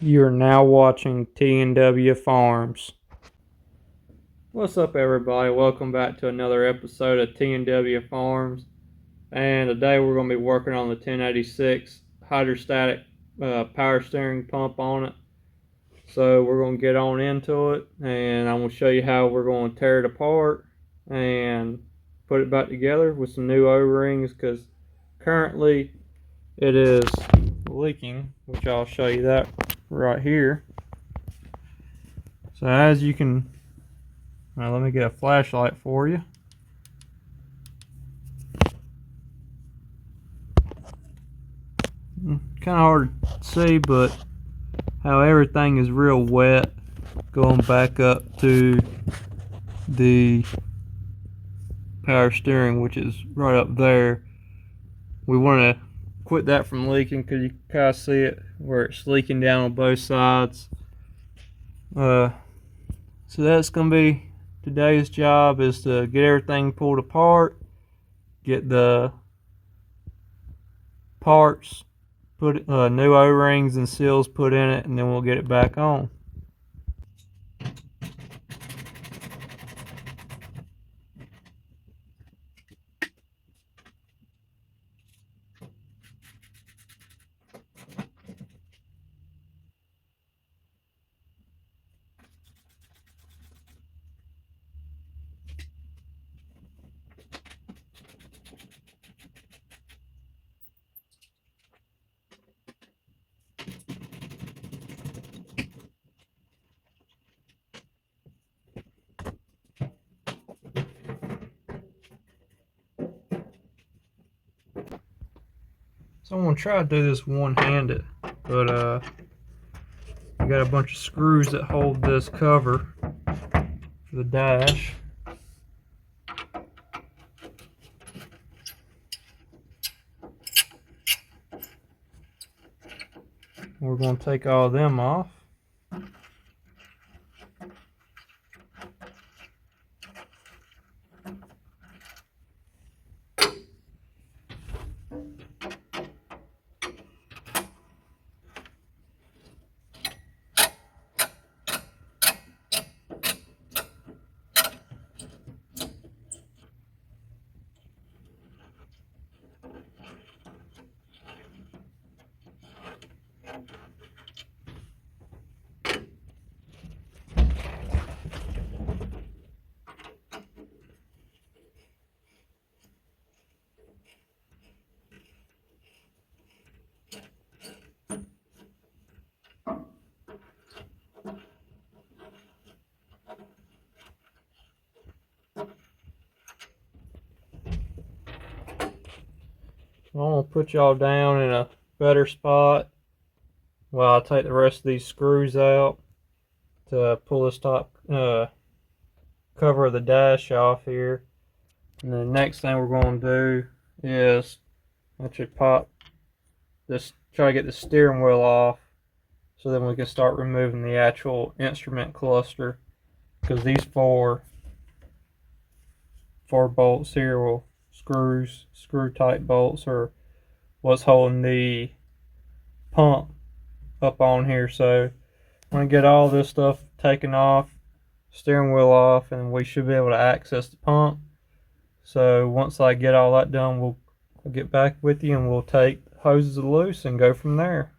You're now watching T&W Farms. What's up, everybody? Welcome back to another episode of T&W Farms. And today we're going to be working on the 1086 hydrostatic power steering pump on it. So we're going to get on into it, and I'm going to show you how we're going to tear it apart and put it back together with some new O-rings, because currently it is leaking, which I'll show you that right here. So as you can, now let me get a flashlight for you. Kind of hard to see, but how everything is real wet going back up to the power steering, which is right up there. We want to quit that from leaking, because you kind of see it where it's leaking down on both sides. So that's going to be today's job, is to get everything pulled apart, get the parts, put new O-rings and seals put in it, and then we'll get it back on. So I'm going to try to do this one-handed, but I got a bunch of screws that hold this cover for the dash. We're going to take all of them off. I'm going to put y'all down in a better spot while I take the rest of these screws out to pull this top cover of the dash off here. And the next thing we're going to do is actually pop this, try to get the steering wheel off, so then we can start removing the actual instrument cluster, because these four bolts here will screw type bolts are what's holding the pump up on here. So I'm going to get all this stuff taken off, steering wheel off, and we should be able to access the pump. So once I get all that done, we'll get back with you, and we'll take hoses loose and go from there.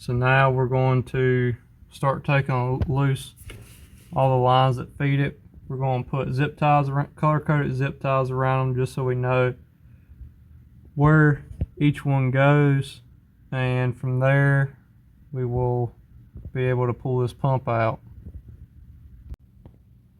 So now we're going to start taking loose all the lines that feed it. We're going to put zip ties around, color-coded zip ties around them, just so we know where each one goes, and from there we will be able to pull this pump out.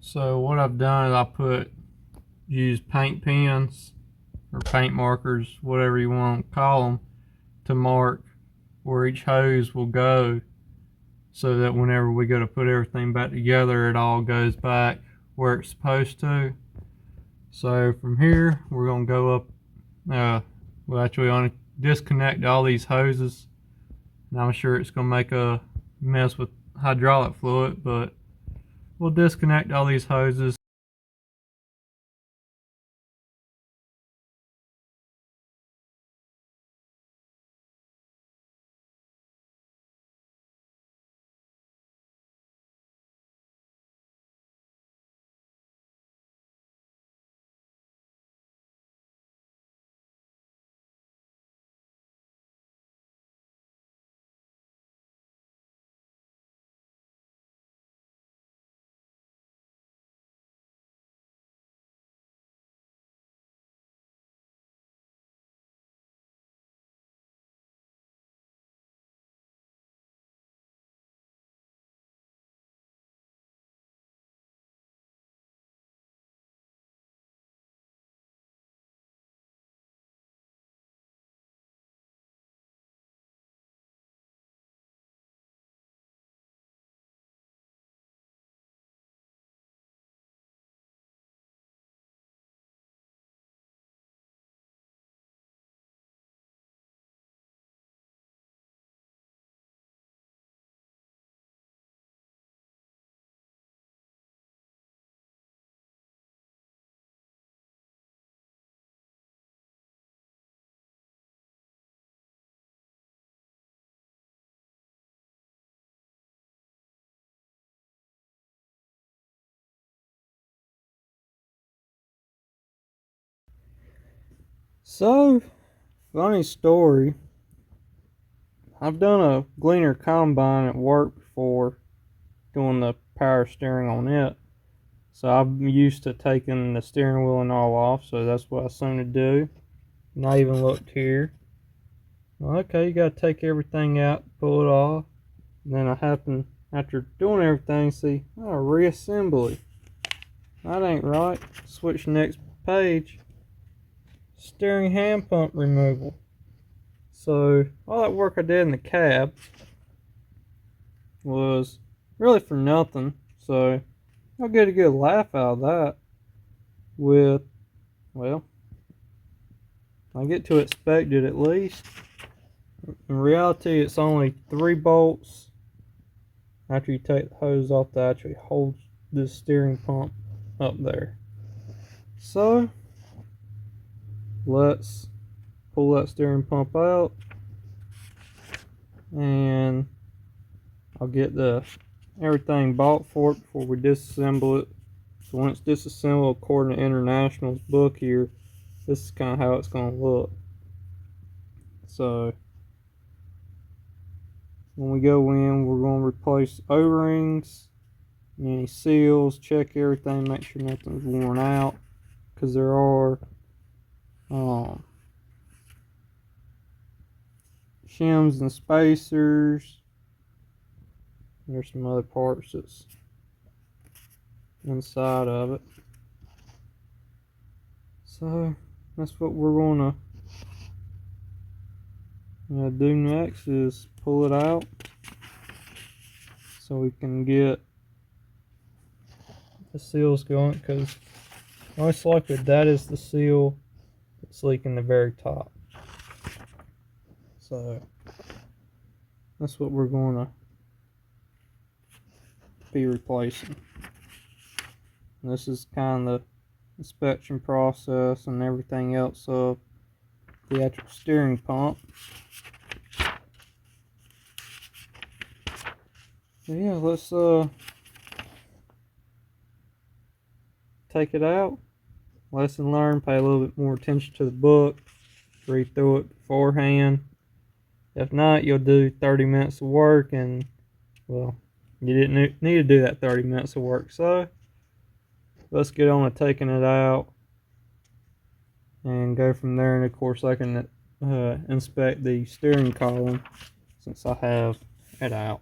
So what I've done is use paint pens or paint markers, whatever you want to call them, to mark where each hose will go, so that whenever we go to put everything back together, it all goes back where it's supposed to. So from here, we're going to go up, we'll actually disconnect all these hoses. And I'm sure it's going to make a mess with hydraulic fluid, but we'll disconnect all these hoses. So, funny story, I've done a Gleaner combine at work before, doing the power steering on it. So I'm used to taking the steering wheel and all off, so that's what I assumed to do. And I even looked here. Well, okay, you gotta take everything out, pull it off. And then I happen, after doing everything, see, reassembly. That ain't right. Switch the next page. Steering hand pump removal. So all that work I did in the cab was really for nothing. So I'll get a good laugh out of that with, well, I get to expect it at least. In reality, it's only 3 bolts after you take the hose off that actually holds this steering pump up there. So let's pull that steering pump out, and I'll get everything bought for it before we disassemble it. So when it's disassembled, according to International's book here, this is kind of how it's going to look. So when we go in, we're going to replace O-rings, any seals, check everything, make sure nothing's worn out, because there are shims and spacers. There's some other parts that's inside of it. So that's what we're going to do next, is pull it out so we can get the seals going, because most likely that is the seal that's leaking the very top. So that's what we're going to be replacing. And this is kind of the inspection process and everything else of the actual steering pump. So yeah, let's take it out. Lesson learned, pay a little bit more attention to the book, read through it beforehand. If not, you'll do 30 minutes of work, and well, you didn't need to do that 30 minutes of work. So let's get on to taking it out and go from there. And of course, I can inspect the steering column since I have it out.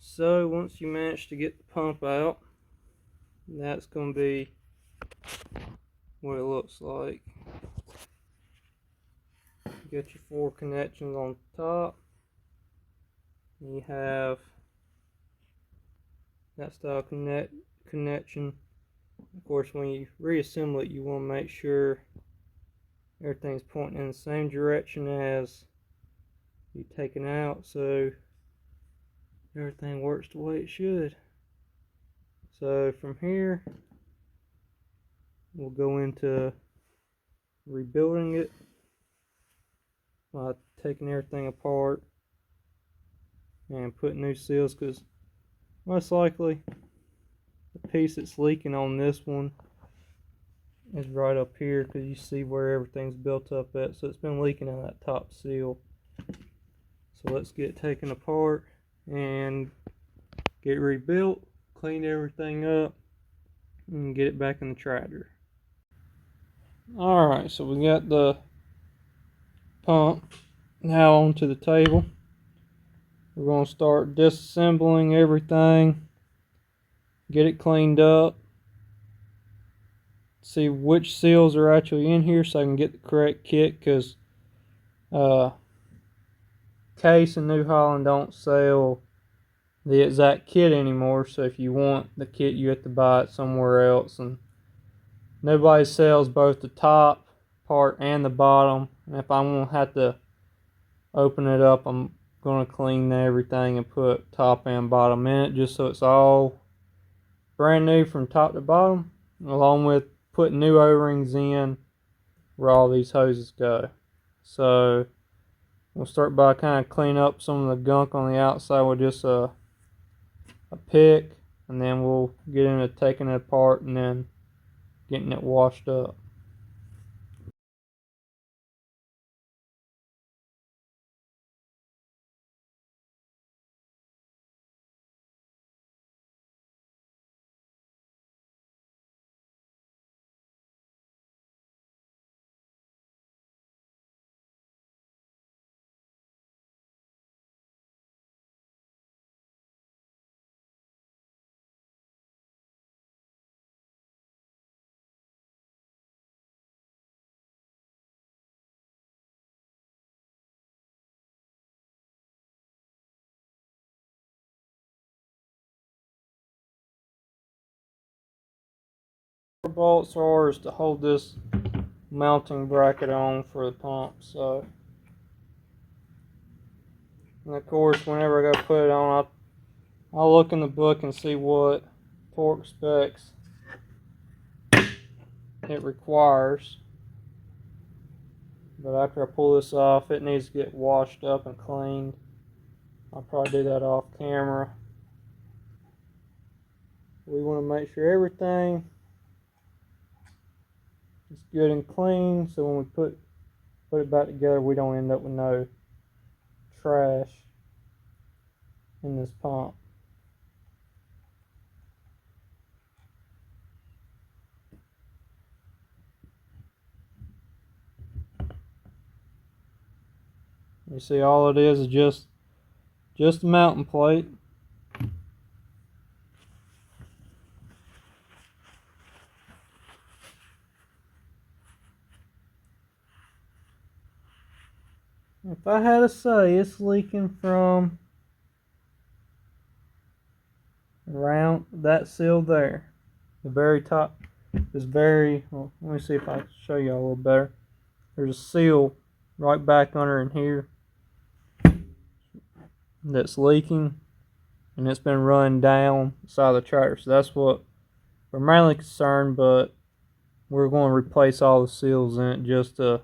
So once you manage to get the pump out, that's going to be what it looks like. You get your 4 connections on top. You have that style connection. Of course, when you reassemble it, you want to make sure everything's pointing in the same direction as you taking out, so everything works the way it should. So from here, we'll go into rebuilding it by taking everything apart and putting new seals, because most likely the piece that's leaking on this one is right up here, because you see where everything's built up at, so it's been leaking on that top seal. So let's get it taken apart and get rebuilt, clean everything up, and get it back in the tractor. Alright, so we got the pump now onto the table. We're going to start disassembling everything, get it cleaned up, see which seals are actually in here so I can get the correct kit, because Case and New Holland don't sell the exact kit anymore, so if you want the kit you have to buy it somewhere else, and nobody sells both the top part and the bottom. And if I'm gonna have to open it up, I'm gonna clean everything and put top and bottom in it, just so it's all brand new from top to bottom, along with putting new O-rings in where all these hoses go. So we'll start by kind of cleaning up some of the gunk on the outside with just a pick, and then we'll get into taking it apart and then getting it washed up. Bolts are is to hold this mounting bracket on for the pump. So, and of course, whenever I go put it on, I'll look in the book and see what torque specs it requires. But after I pull this off, it needs to get washed up and cleaned. I'll probably do that off camera. We want to make sure everything is good and clean, so when we put it back together, we don't end up with no trash in this pump. You see, all it is just a mounting plate. If I had to say, it's leaking from around that seal there. The very top is very, well, let me see if I can show you a little better. There's a seal right back under in here that's leaking, and it's been running down the side of the tractor. So that's what we're mainly concerned, but we're going to replace all the seals in it just to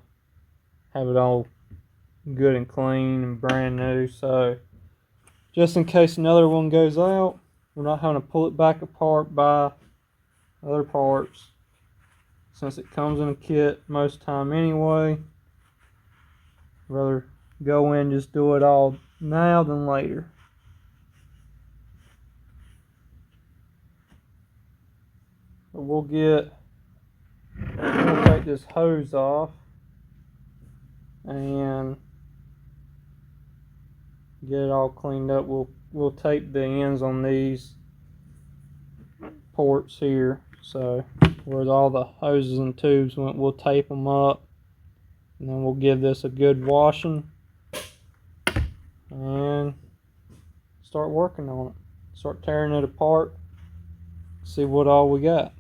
have it all good and clean and brand new. So just in case another one goes out, we're not having to pull it back apart, buy other parts, since it comes in a kit most time anyway. Rather go in, just do it all now than later. But we'll take this hose off and get it all cleaned up. We'll tape the ends on these ports here, so where all the hoses and tubes went, we'll tape them up, and then we'll give this a good washing and start working on it. Start tearing it apart, see what all we got.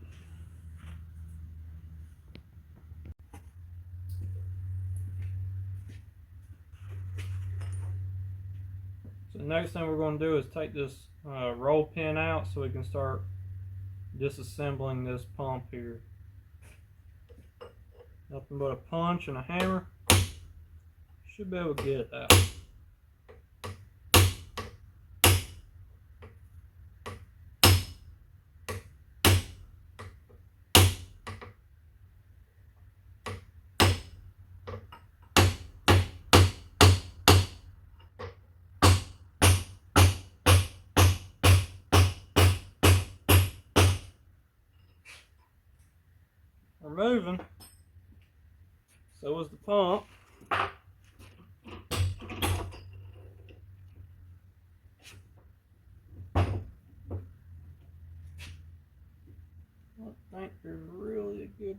So the next thing we're going to do is take this roll pin out so we can start disassembling this pump here. Nothing but a punch and a hammer. Should be able to get it out. We're moving. So is the pump. I don't think there's really a good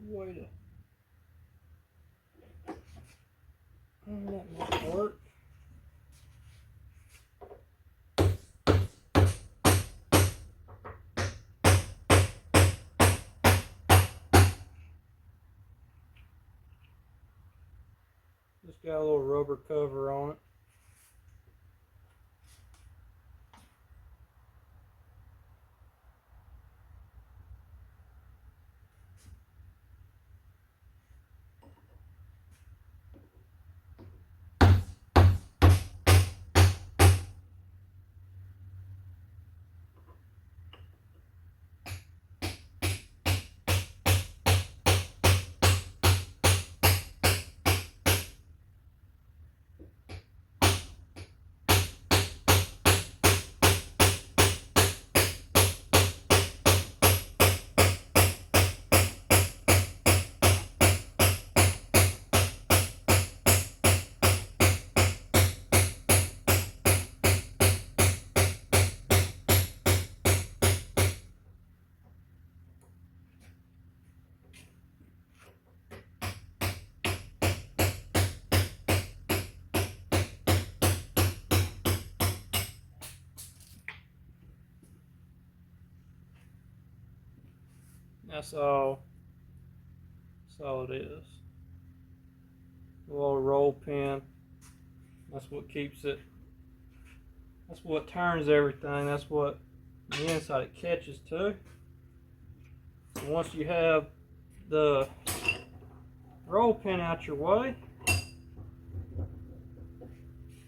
got a little rubber cover on it. That's all. That's all it is. A little roll pin. That's what keeps it. That's what turns everything. That's what the inside it catches to. And once you have the roll pin out your way,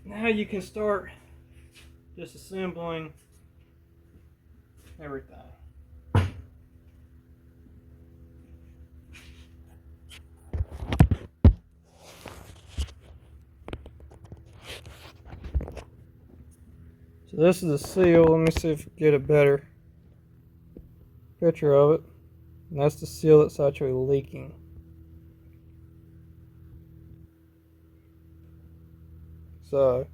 now you can start disassembling everything. So this is the seal. Let me see if I get a better picture of it. And that's the seal that's actually leaking. So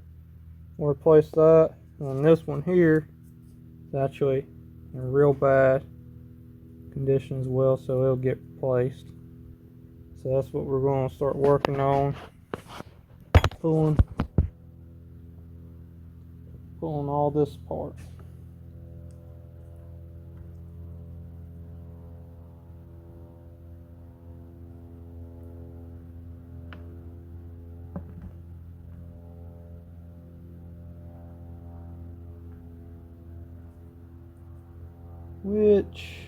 we'll replace that. And this one here is actually in real bad condition as well, so it'll get replaced. So that's what we're going to start working on. Pulling all this apart. Which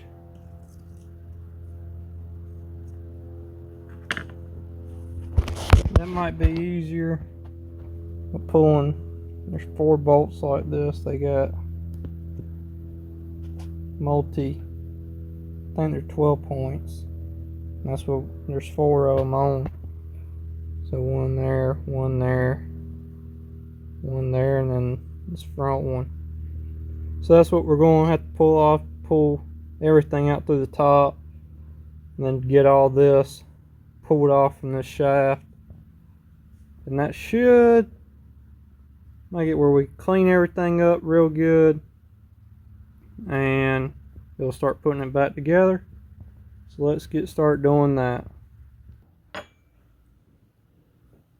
that might be easier. Pulling, there's 4 bolts like this. They got multi, I think they're 12 points. And that's what, there's 4 of them on. So one there, one there, one there, and then this front one. So that's what we're going to have to pull off, pull everything out through the top, and then get all this pulled off from this shaft. And that should make it where we clean everything up real good, and it'll start putting it back together. So let's get started doing that. If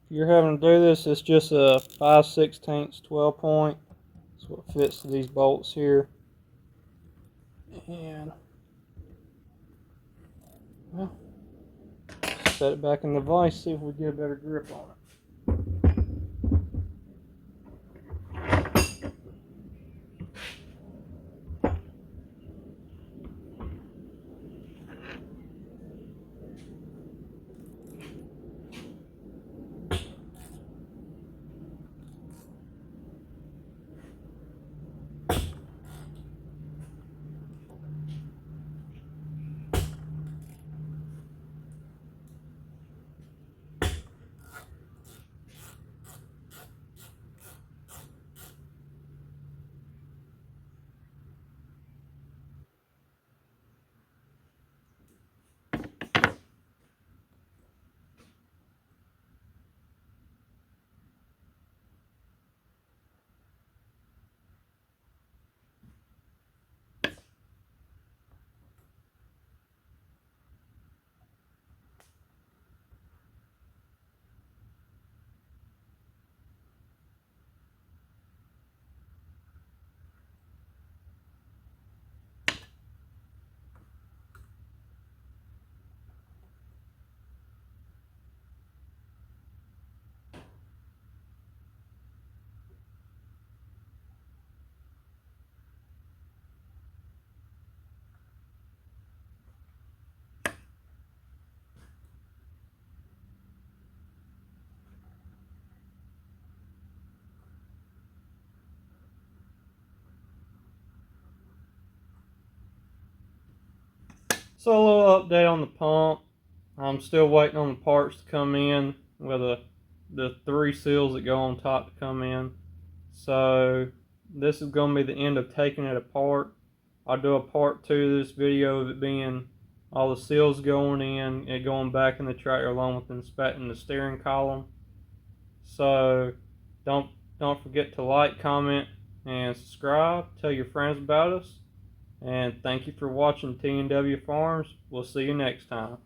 you're having to do this, it's just a 5/16 12 point. That's what fits to these bolts here. And well, set it back in the vise, see if we get a better grip on it. So a little update on the pump. I'm still waiting on the parts to come in with the 3 seals that go on top to come in. So this is going to be the end of taking it apart. I'll do a part 2 of this video of it being all the seals going in and going back in the tractor along with inspecting the steering column. So don't forget to like, comment, and subscribe. Tell your friends about us. And thank you for watching T&W Farms. We'll see you next time.